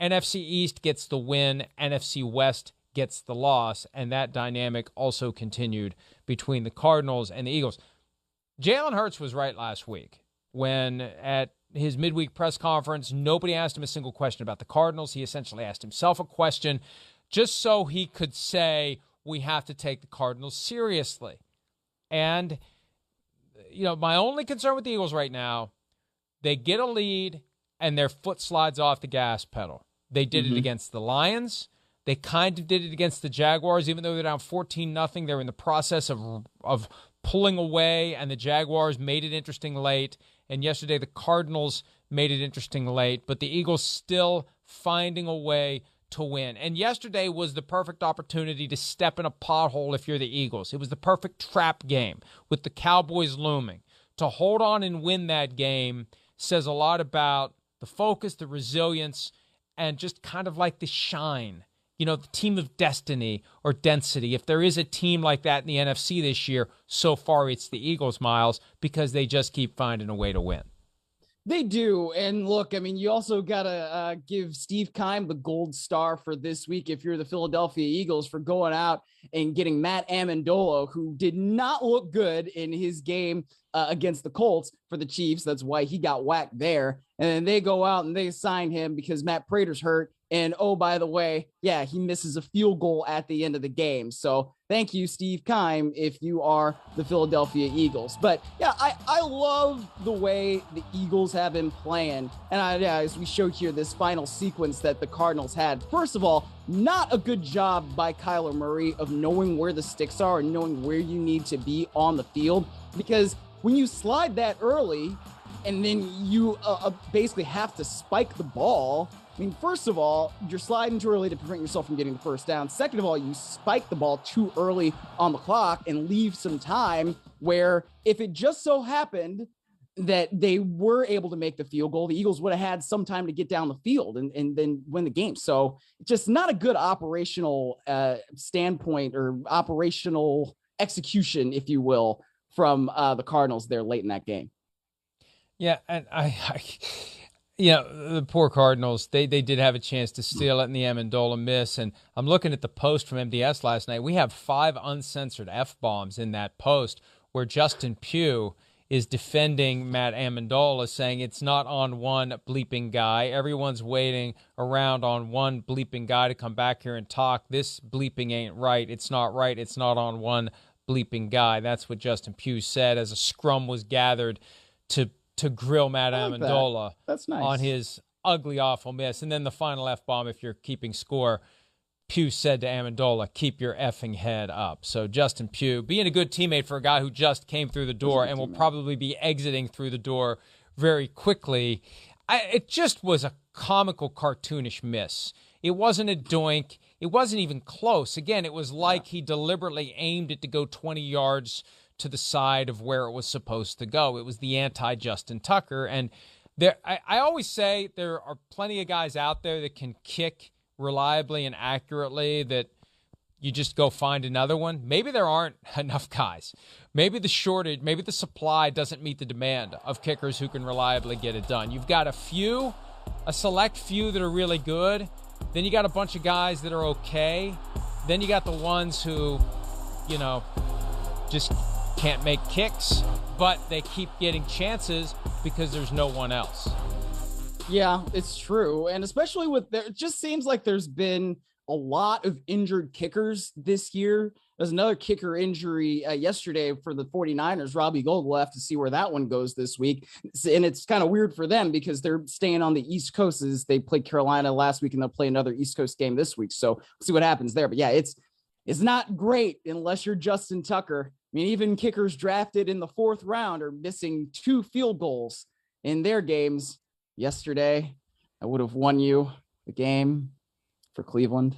NFC East gets the win, NFC West gets the loss, and that dynamic also continued between the Cardinals and the Eagles. Jalen Hurts was right last week when at his midweek press conference, nobody asked him a single question about the Cardinals. He essentially asked himself a question just so he could say, we have to take the Cardinals seriously. And, my only concern with the Eagles right now, they get a lead and their foot slides off the gas pedal. They did it against the Lions. They kind of did it against the Jaguars, even though they're down 14-0. They're in the process of pulling away, and the Jaguars made it interesting late. And yesterday the Cardinals made it interesting late, but the Eagles still finding a way to win. And yesterday was the perfect opportunity to step in a pothole if you're the Eagles. It was the perfect trap game with the Cowboys looming. To hold on and win that game says a lot about the focus, the resilience, and just kind of like the shine. The team of destiny or density. If there is a team like that in the NFC this year, so far it's the Eagles, Myles, because they just keep finding a way to win. They do. And look, you also got to give Steve Keim the gold star for this week if you're the Philadelphia Eagles for going out and getting Matt Amendola, who did not look good in his game against the Colts for the Chiefs. That's why he got whacked there. And then they go out and they sign him because Matt Prater's hurt. And, oh, by the way, he misses a field goal at the end of the game. So thank you, Steve Keim, if you are the Philadelphia Eagles. But, I love the way the Eagles have been playing. And as we show here, this final sequence that the Cardinals had. First of all, not a good job by Kyler Murray of knowing where the sticks are and knowing where you need to be on the field. Because when you slide that early and then you basically have to spike the ball, first of all, you're sliding too early to prevent yourself from getting the first down. Second of all, you spike the ball too early on the clock and leave some time where if it just so happened that they were able to make the field goal, the Eagles would have had some time to get down the field and then win the game. So just not a good operational standpoint or operational execution, if you will, from the Cardinals there late in that game. Yeah, and the poor Cardinals, they did have a chance to steal it in the Amendola miss. And I'm looking at the post from MDS last night. We have 5 uncensored F-bombs in that post where Justin Pugh is defending Matt Amendola, saying it's not on one bleeping guy. Everyone's waiting around on one bleeping guy to come back here and talk. This bleeping ain't right. It's not right. It's not on one bleeping guy. That's what Justin Pugh said as a scrum was gathered to grill Matt Amendola That's nice. on his ugly, awful miss. And then the final F-bomb, if you're keeping score, Pugh said to Amendola, keep your effing head up. So Justin Pugh being a good teammate for a guy who just came through the door and will probably be exiting through the door very quickly. It just was a comical, cartoonish miss. It wasn't a doink. It wasn't even close. Again, it was like he deliberately aimed it to go 20 yards to the side of where it was supposed to go. It was the anti-Justin Tucker. And I always say there are plenty of guys out there that can kick reliably and accurately that you just go find another one. Maybe there aren't enough guys. Maybe the shortage, maybe the supply doesn't meet the demand of kickers who can reliably get it done. You've got a select few that are really good. Then you got a bunch of guys that are okay. Then you got the ones who, just can't make kicks, but they keep getting chances because there's no one else. Yeah, it's true. And especially it just seems like there's been a lot of injured kickers this year. There's another kicker injury yesterday for the 49ers. Robbie Gold, we'll have to see where that one goes this week. And it's kind of weird for them because they're staying on the East Coast as they played Carolina last week and they'll play another East Coast game this week. So we'll see what happens there. But yeah, it's not great unless you're Justin Tucker. Even kickers drafted in the 4th round are missing 2 field goals in their games. Yesterday, I would have won you the game for Cleveland.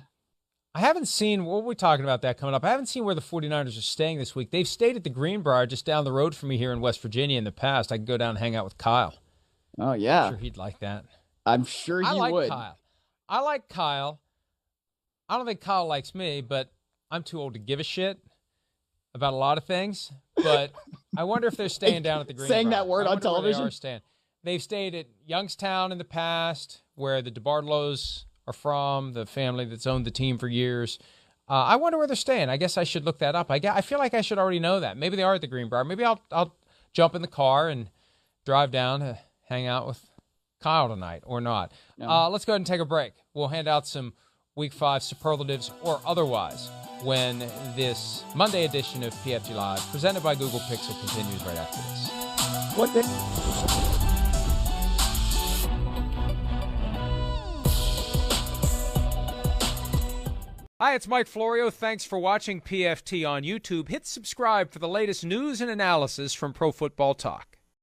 I haven't seen, what we're talking about that coming up. I haven't seen where the 49ers are staying this week. They've stayed at the Greenbrier just down the road from me here in West Virginia in the past. I could go down and hang out with Kyle. Oh, yeah. I'm sure he'd like that. I'm sure he would. Kyle. I like Kyle. I don't think Kyle likes me, but I'm too old to give a shit about a lot of things. But I wonder if they're staying down at the Greenbrier. Saying that word on television? They've stayed at Youngstown in the past, where the DeBartolos are from, the family that's owned the team for years. I wonder where they're staying. I guess I should look that up. I feel like I should already know that. Maybe they are at the Greenbrier. Maybe I'll jump in the car and drive down to hang out with Kyle tonight, or not. No. Let's go ahead and take a break. We'll hand out some Week 5 superlatives or otherwise when this Monday edition of PFT Live, presented by Google Pixel, continues right after this. What the? Hi, it's Mike Florio. Thanks for watching PFT on YouTube. Hit subscribe for the latest news and analysis from Pro Football Talk.